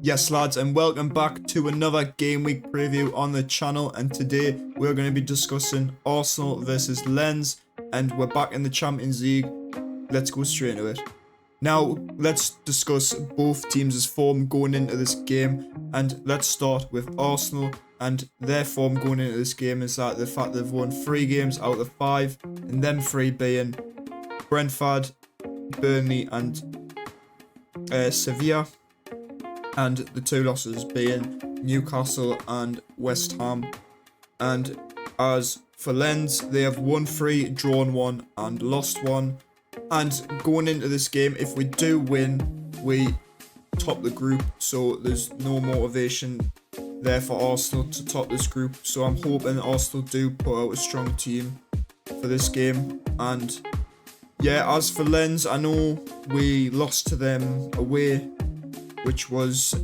Yes lads, and welcome back to another game week preview on the channel, and today we're going to be discussing Arsenal versus Lens, and we're back in the Champions League. Let's go straight into it. Now let's discuss both teams' form going into this game, and let's start with Arsenal. And their form going into this game is that the fact they've won 3 games out of 5, and them 3 being Brentford, Burnley and Sevilla, and the 2 losses being Newcastle and West Ham. And as for Lens, they have won 3, drawn 1 and lost 1. And going into this game, if we do win, we top the group, so there's no motivation there for Arsenal to top this group. So I'm hoping Arsenal do put out a strong team for this game. And yeah, as for Lens, I know we lost to them away, which was,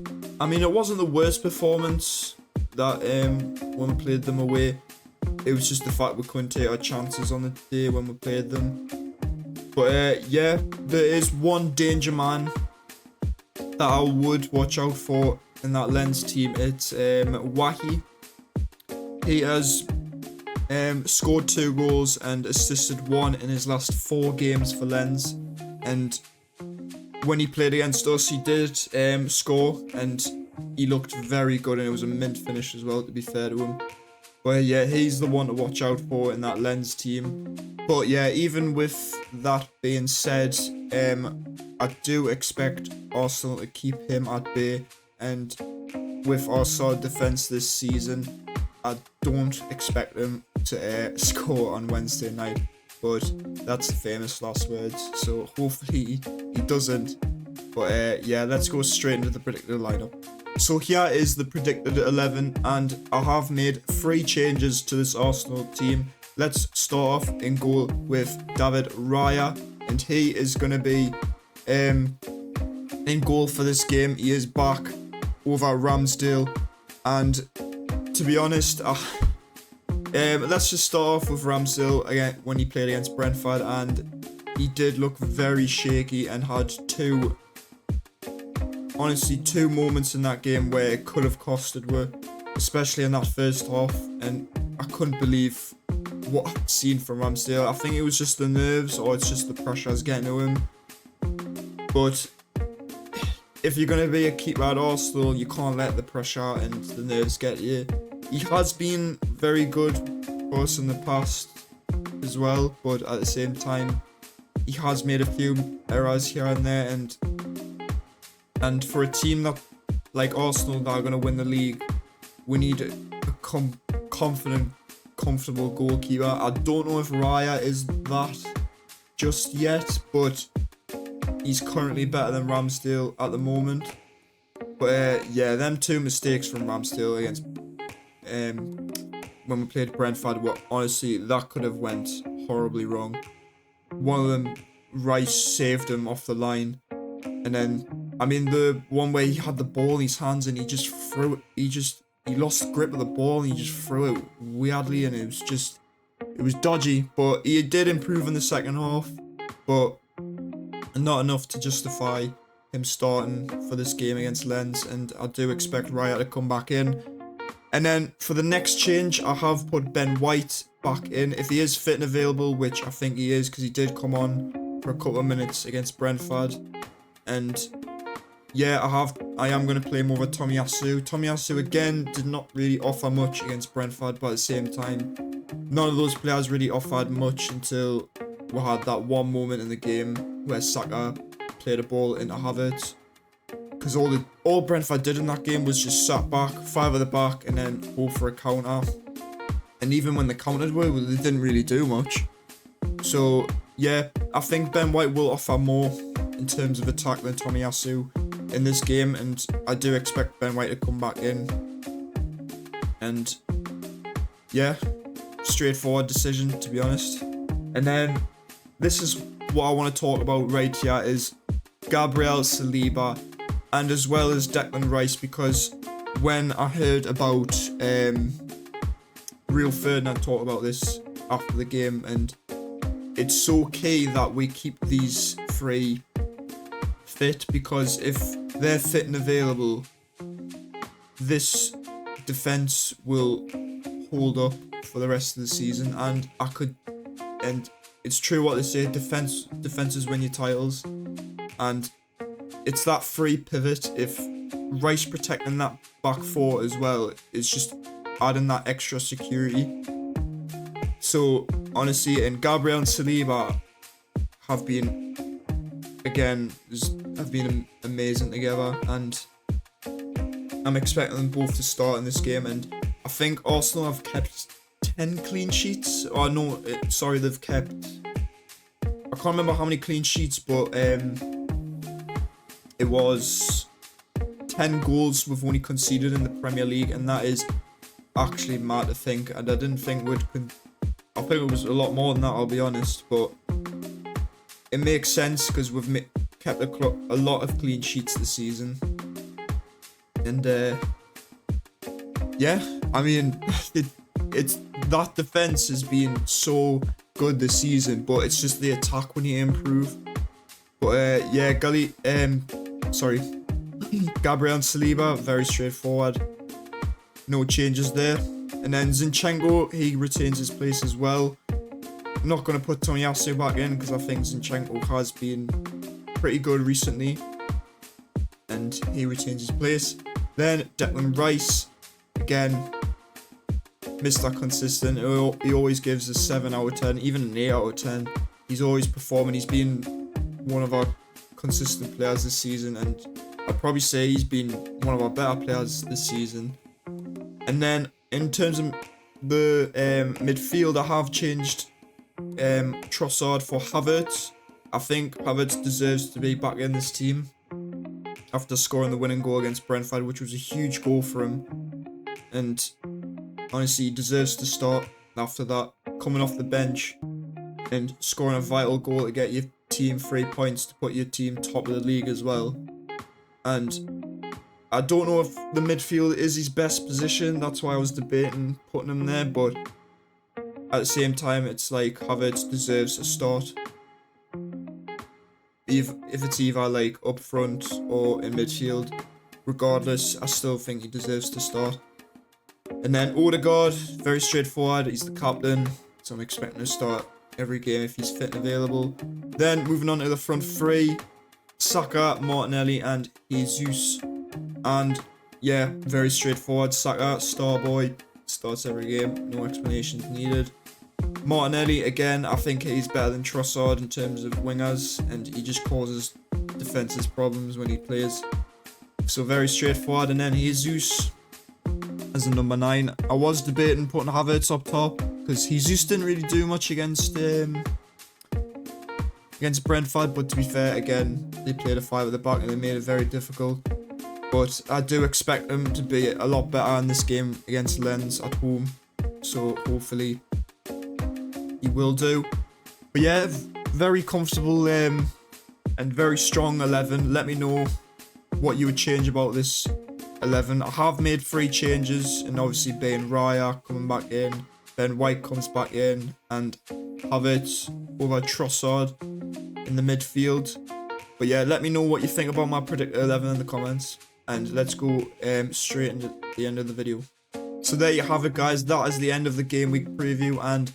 I mean, it wasn't the worst performance that when we played them away. It was just the fact we couldn't take our chances on the day when we played them. But yeah, there is one danger man that I would watch out for in that Lens team. It's Wahi. He has scored 2 goals and assisted 1 in his last 4 games for Lens. And when he played against us, he did score, and he looked very good, and it was a mint finish as well, to be fair to him. But yeah, he's the one to watch out for in that Lens team. But yeah, even with that being said, I do expect Arsenal to keep him at bay, and with our solid defence this season, I don't expect him to score on Wednesday night. But that's the famous last words, so hopefully he doesn't. But yeah, let's go straight into the predicted lineup. So here is the predicted 11, and I have made 3 changes to this Arsenal team. Let's start off in goal with David Raya, and he is going to be in goal for this game. He is back over Ramsdale, and to be honest, let's just start off with Ramsdale again when he played against Brentford, and he did look very shaky and had 2 moments in that game where it could have costed us, especially in that first half, and I couldn't believe what I've seen from Ramsdale. I think it was just the nerves, or it's just the pressure I was getting to him. But if you're going to be a keeper at Arsenal, you can't let the pressure and the nerves get you. He has been very good for us in the past as well, but at the same time, he has made a few errors here and there, and for a team that like Arsenal that are going to win the league, we need a confident, comfortable goalkeeper. I don't know if Raya is that just yet, but he's currently better than Ramsdale at the moment. But yeah, them 2 mistakes from Ramsdale against when we played Brentford were honestly, that could have went horribly wrong. One of them, Rice saved him off the line, and then I mean the one where he had the ball in his hands and he just threw it. He lost grip of the ball and he just threw it weirdly, and it was dodgy. But he did improve in the second half, but not enough to justify him starting for this game against Lens, and I do expect Raya to come back in. And then for the next change, I have put Ben White back in, if he is fit and available, which I think he is, because he did come on for a couple of minutes against Brentford. And yeah, I am going to play him over Tomiyasu. Tomiyasu again did not really offer much against Brentford, but at the same time, none of those players really offered much until we had that one moment in the game where Saka played a ball into Havertz. Because all Brentford did in that game was just sat back, 5 at the back, and then hope for a counter. And even when they countered, well, they didn't really do much. So yeah, I think Ben White will offer more in terms of attack than Tomiyasu in this game, and I do expect Ben White to come back in. And yeah, straightforward decision, to be honest. And then this is what I want to talk about right here, is Gabriel Saliba, and as well as Declan Rice, because when I heard about Real Ferdinand talk about this after the game, and it's so key that we keep these 3 fit, because if they're fit and available, this defense will hold up for the rest of the season, and it's true what they say, defenses win your titles, and it's that free pivot. If Rice protecting that back four as well, it's just adding that extra security. So honestly, and Gabriel and Saliba have been amazing together, and I'm expecting them both to start in this game. And I think Arsenal have kept 10 clean sheets. Or no, sorry, they've kept, I can't remember how many clean sheets, but it was 10 goals we've only conceded in the Premier League, and that is actually mad to think. And I didn't think I think it was a lot more than that, I'll be honest, but it makes sense because we've kept a lot of clean sheets this season. And yeah, I mean, it's that defense has been so good this season, but it's just the attack we need to improve. But yeah, Gabriel and Saliba, very straightforward, no changes there. And then Zinchenko, he retains his place as well. I'm not going to put Tomiyasu back in because I think Zinchenko has been pretty good recently, and he retains his place. Then Declan Rice, again, Mr. Consistent. He always gives a 7 out of 10, even an 8 out of 10. He's always performing. He's been one of our consistent players this season, and I'd probably say he's been one of our better players this season. And then in terms of the midfield, I have changed Trossard for Havertz. I think Havertz deserves to be back in this team after scoring the winning goal against Brentford, which was a huge goal for him. And honestly, he deserves to start after that, coming off the bench and scoring a vital goal to get your team 3 points to put your team top of the league as well. And I don't know if the midfield is his best position, that's why I was debating putting him there, but at the same time, it's like Havertz deserves a start. If it's either like up front or in midfield, regardless, I still think he deserves to start. And then Odegaard, very straightforward, he's the captain, so I'm expecting to start every game if he's fit and available. Then moving on to the front three, Saka, Martinelli and Jesus. And yeah, very straightforward. Saka, star boy, starts every game, no explanations needed. Martinelli, again, I think he's better than Trossard in terms of wingers, and he just causes defenses problems when he plays. So very straightforward. And then Jesus as a number 9. I was debating putting Havertz up top because Jesus didn't really do much against Brentford, but to be fair, again, they played a 5 at the back and they made it very difficult. But I do expect him to be a lot better in this game against Lens at home, so hopefully he will do. But yeah, very comfortable and very strong 11. Let me know what you would change about this 11. I have made 3 changes, and obviously Ben Raya coming back in, Ben White comes back in, and Havertz over Trossard in the midfield. But yeah, let me know what you think about my predicted 11 in the comments, and let's go straight into the end of the video. So there you have it, guys. That is the end of the game week preview, and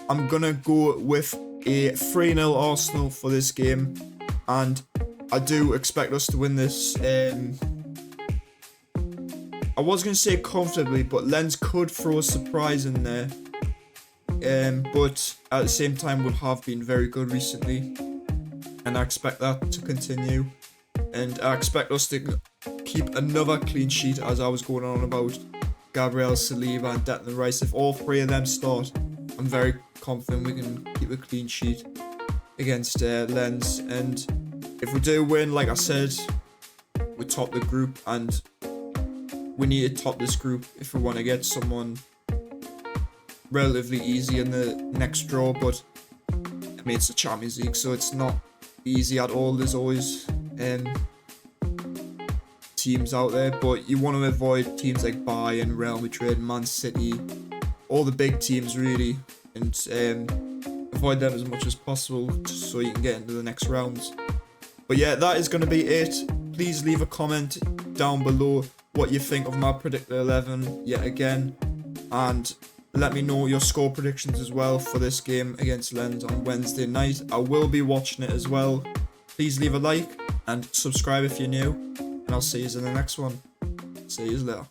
I'm gonna go with a 3-0 Arsenal for this game, and I do expect us to win this. I was going to say comfortably, but Lens could throw a surprise in there. But at the same time, we have been very good recently, and I expect that to continue. And I expect us to keep another clean sheet, as I was going on about Gabriel, Saliba and Declan Rice. If all 3 of them start, I'm very confident we can keep a clean sheet against Lens. And if we do win, like I said, we top the group, and we need to top this group if we want to get someone relatively easy in the next draw. But I mean, it's the Champions League, so it's not easy at all. There's always teams out there, but you want to avoid teams like Bayern, Real Madrid, Man City, all the big teams really, and avoid them as much as possible just so you can get into the next rounds. But yeah, that is going to be it. Please leave a comment down below what you think of my predicted 11 yet again, and let me know your score predictions as well for this game against Lens on Wednesday night. I will be watching it as well. Please leave a like and subscribe if you're new, and I'll see you in the next one. See you later.